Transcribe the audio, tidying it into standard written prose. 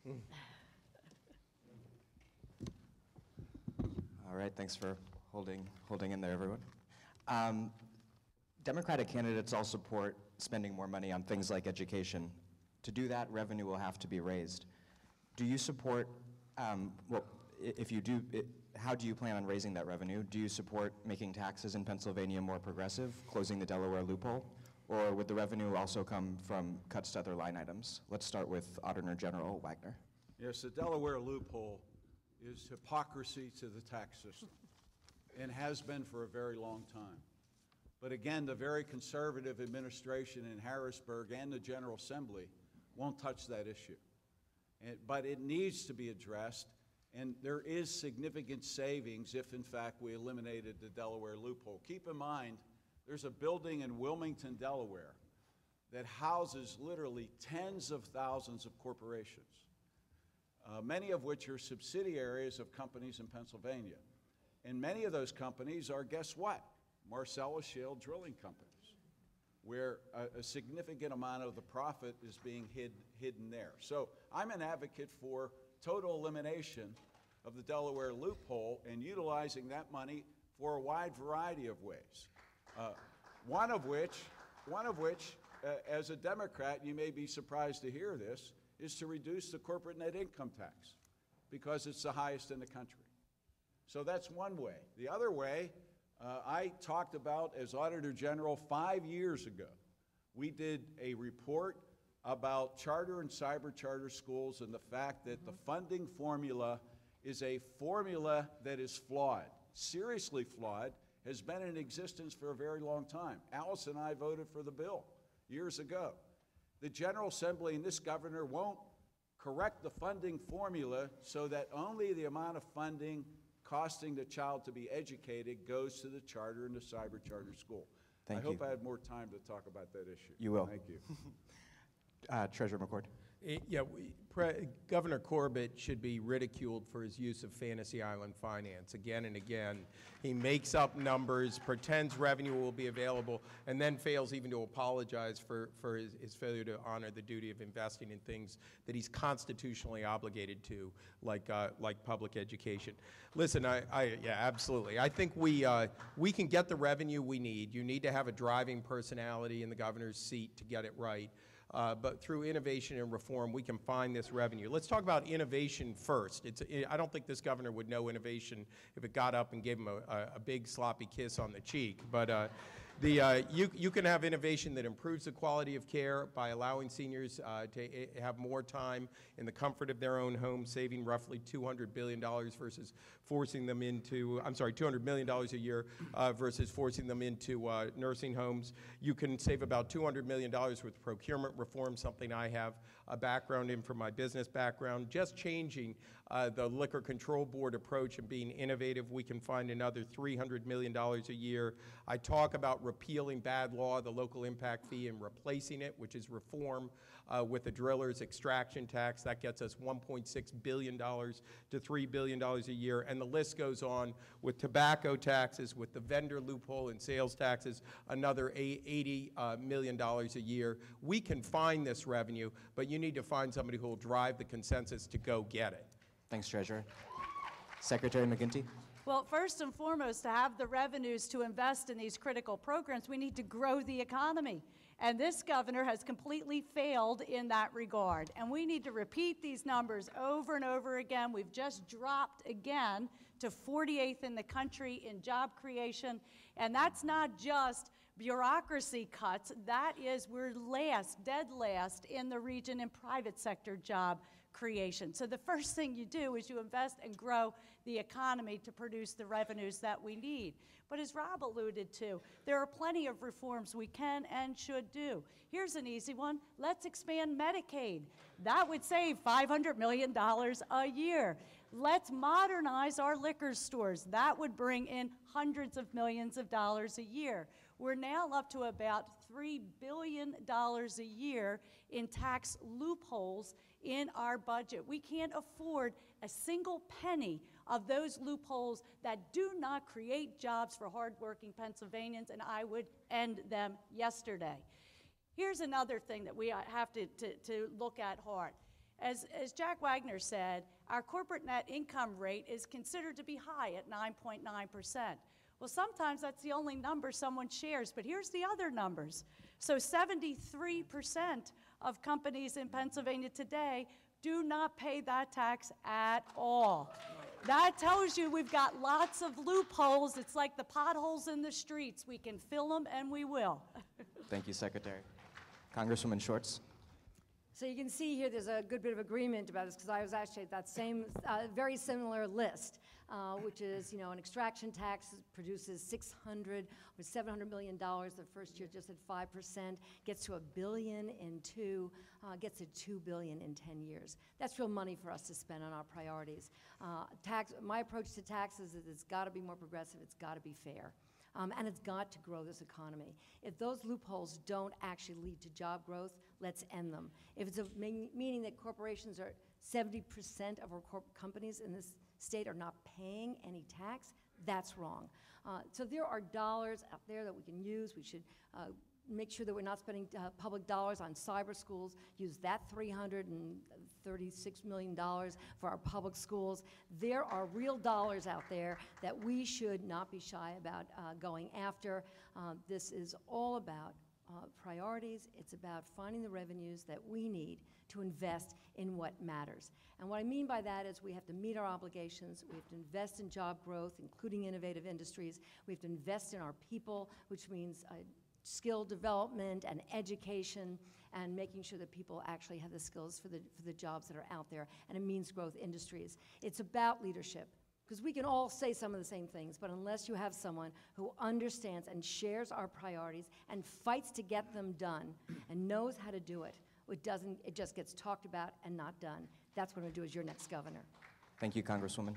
All right, thanks for holding in there, everyone. Democratic candidates all support spending more money on things like education. To do that, revenue will have to be raised. Do you support, well, if you do, how do you plan on raising that revenue? Do you support making taxes in Pennsylvania more progressive, closing the Delaware loophole? Or would the revenue also come from cuts to other line items? Let's start with Auditor General Wagner. Yes, the Delaware loophole is hypocrisy to the tax system and has been for a very long time. But again, the very conservative administration in Harrisburg and the General Assembly won't touch that issue. But it needs to be addressed, and there is significant savings if, in fact, we eliminated the Delaware loophole. Keep in mind, there's a building in Wilmington, Delaware, that houses literally tens of thousands of corporations, many of which are subsidiaries of companies in Pennsylvania. And many of those companies are, guess what? Marcellus Shale drilling companies, where a significant amount of the profit is being hidden there. So I'm an advocate for total elimination of the Delaware loophole and utilizing that money for a wide variety of ways. One of which, as a Democrat, you may be surprised to hear this, is to reduce the corporate net income tax because it's the highest in the country. So that's one way. The other way, I talked about as Auditor General 5 years ago. We did a report about charter and cyber charter schools and the fact that the funding formula is a formula that is flawed, seriously flawed, has been in existence for a very long time. Allyson and I voted for the bill years ago. The General Assembly and this governor won't correct the funding formula so that only the amount of funding costing the child to be educated goes to the charter and the cyber charter school. I hope I have more time to talk about that issue. You will. Thank you. Treasurer McCord. Yeah, Governor Corbett should be ridiculed for his use of Fantasy Island finance again and again. He makes up numbers, pretends revenue will be available, and then fails even to apologize for his failure to honor the duty of investing in things that he's constitutionally obligated to, like public education. Listen, yeah, absolutely. I think we can get the revenue we need. You need to have a driving personality in the governor's seat to get it right. But through innovation and reform, we can find this revenue. Let's talk about innovation first. I don't think this governor would know innovation if it got up and gave him a big sloppy kiss on the cheek. But you can have innovation that improves the quality of care by allowing seniors to have more time in the comfort of their own home, saving roughly $200 billion versus forcing them into, $200 million a year versus forcing them into nursing homes. You can save about $200 million with procurement reform, something I have a background in from my business background. Just changing the Liquor Control Board approach and being innovative, we can find another $300 million a year. I talk about repealing bad law, the local impact fee, and replacing it, which is reform with the driller's extraction tax. That gets us $1.6 billion to $3 billion a year. And the list goes on with tobacco taxes, with the vendor loophole and sales taxes, another $80 million a year. We can find this revenue, but you need to find somebody who will drive the consensus to go get it. Thanks, Treasurer. Secretary McGinty. Well, first and foremost, to have the revenues to invest in these critical programs, we need to grow the economy. And this governor has completely failed in that regard. And we need to repeat these numbers over and over again. We've just dropped again to 48th in the country in job creation. And that's not just bureaucracy cuts. That is, we're last, dead last in the region in private sector job creation. So the first thing you do is you invest and grow the economy to produce the revenues that we need. But as Rob alluded to, there are plenty of reforms we can and should do. Here's an easy one. Let's expand Medicaid. That would save $500 million a year. Let's modernize our liquor stores. That would bring in hundreds of millions of dollars a year. We're now up to about $3 billion a year in tax loopholes in our budget. We can't afford a single penny of those loopholes that do not create jobs for hardworking Pennsylvanians, and I would end them yesterday. Here's another thing that we have to look at hard. As Jack Wagner said, our corporate net income rate is considered to be high at 9.9%. Well, sometimes that's the only number someone shares, but here's the other numbers. So 73% of companies in Pennsylvania today do not pay that tax at all. That tells you we've got lots of loopholes. It's like the potholes in the streets. We can fill them, and we will. Thank you, Secretary. Congresswoman Schwartz. So you can see here there's a good bit of agreement about this because I was actually at that same, very similar list, which is, an extraction tax produces $700 million the first year, just at 5%, gets to $1 billion in 2, gets to $2 billion in 10 years. That's real money for us to spend on our priorities. My approach to taxes is it's got to be more progressive, it's got to be fair. And it's got to grow this economy. If those loopholes don't actually lead to job growth, let's end them. If it's meaning that corporations are 70% of our companies in this state are not paying any tax, that's wrong. So there are dollars out there that we can use. We should make sure that we're not spending public dollars on cyber schools, use that $336 million for our public schools. There are real dollars out there that we should not be shy about going after. This is all about priorities. It's about finding the revenues that we need to invest in what matters. And what I mean by that is we have to meet our obligations. We have to invest in job growth, including innovative industries. We have to invest in our people, which means skill development and education and making sure that people actually have the skills for the jobs that are out there, and it means growth industries. It's about leadership, because we can all say some of the same things, but unless you have someone who understands and shares our priorities and fights to get them done and knows how to do it, it just gets talked about and not done. That's what I'm going to do as your next governor. Thank you, Congresswoman.